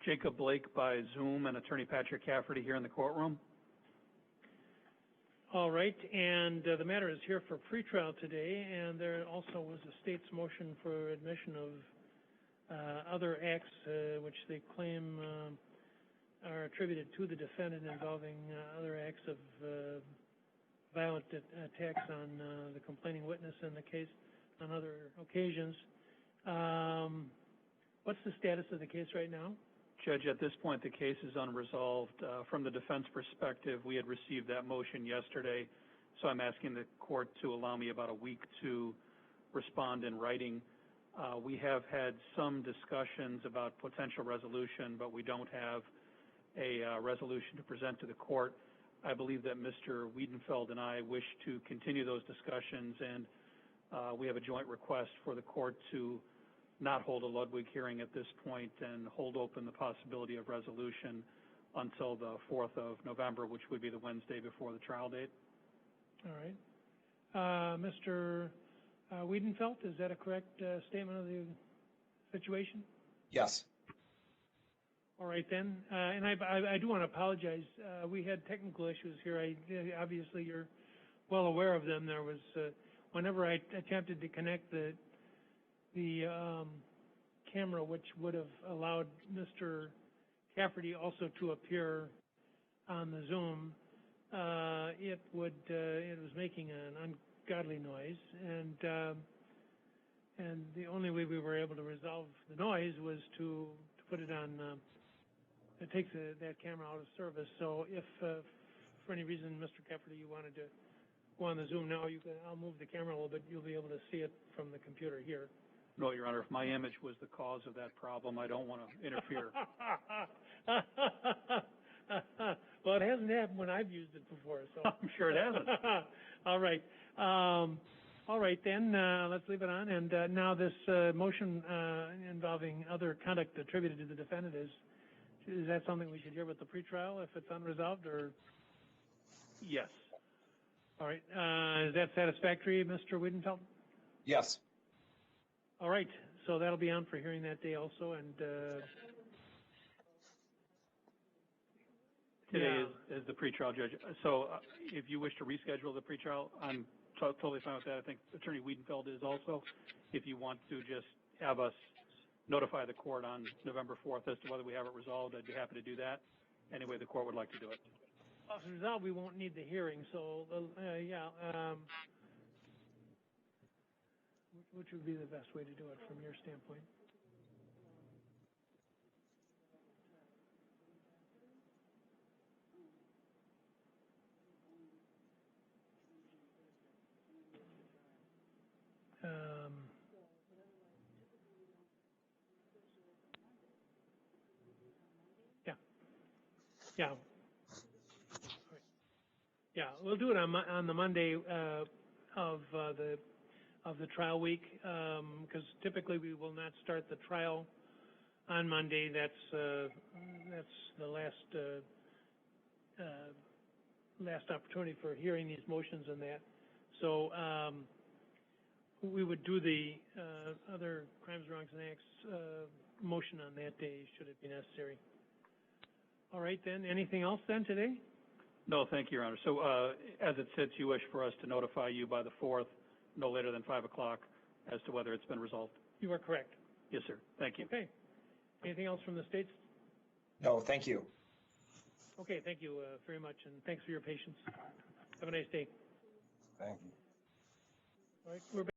Jacob Blake by Zoom and Attorney Patrick Cafferty here in the courtroom. All right, and the matter is here for pretrial today, and there also was a state's motion for admission of other acts which they claim are attributed to the defendant involving other acts of violent attacks on the complaining witness in the case on other occasions. What's the status of the case right now? Judge, at this point, the case is unresolved. From the defense perspective, we had received that motion yesterday, so I'm asking the court to allow me about a week to respond in writing. We have had some discussions about potential resolution, but we don't have a resolution to present to the court. I believe that Mr. Wiedenfeld and I wish to continue those discussions, and we have a joint request for the court to not hold a Ludwig hearing at this point and hold open the possibility of resolution until the 4th of November, which would be the Wednesday before the trial date. All right. Mr. Wiedenfeld, is that a correct statement of the situation? Yes. All right, then. And I do want to apologize. We had technical issues here. Obviously, you're well aware of them. There was, whenever I attempted to connect the camera, which would have allowed Mr. Cafferty also to appear on the Zoom, it was making an ungodly noise, and the only way we were able to resolve the noise was to put it on. It takes that camera out of service. So if for any reason, Mr. Cafferty, you wanted to go on the Zoom now, I'll move the camera a little bit. You'll be able to see it from the computer here. No, Your Honor, if my image was the cause of that problem, I don't want to interfere. Well, it hasn't happened when I've used it before, so. I'm sure it hasn't. All right. All right, then, let's leave it on. And now this motion involving other conduct attributed to the defendant, is that something we should hear with the pretrial if it's unresolved, or? Yes. All right. Is that satisfactory, Mr. Wiedenfeld? Yes. All right, so that'll be on for hearing that day also, and today is the pretrial, Judge. So if you wish to reschedule the pretrial, I'm totally fine with that. I think Attorney Wiedenfeld is also. If you want to just have us notify the court on November 4th as to whether we have it resolved, I'd be happy to do that. Any way the court would like to do it. Well, if it's resolved, we won't need the hearing, so which would be the best way to do it from your standpoint? Yeah, we'll do it on the Monday of the trial week, because typically we will not start the trial on Monday. That's the last opportunity for hearing these motions and that. So we would do the other crimes, wrongs, and acts motion on that day, should it be necessary. All right, then. Anything else then today? No, thank you, Your Honor. So as it sits, you wish for us to notify you by the 4th, no later than 5 o'clock, as to whether it's been resolved? You are correct. Yes, sir. Thank you. Okay. Anything else from the states? No, thank you. Okay, thank you very much, and thanks for your patience. Have a nice day. Thank you. All right, we're back.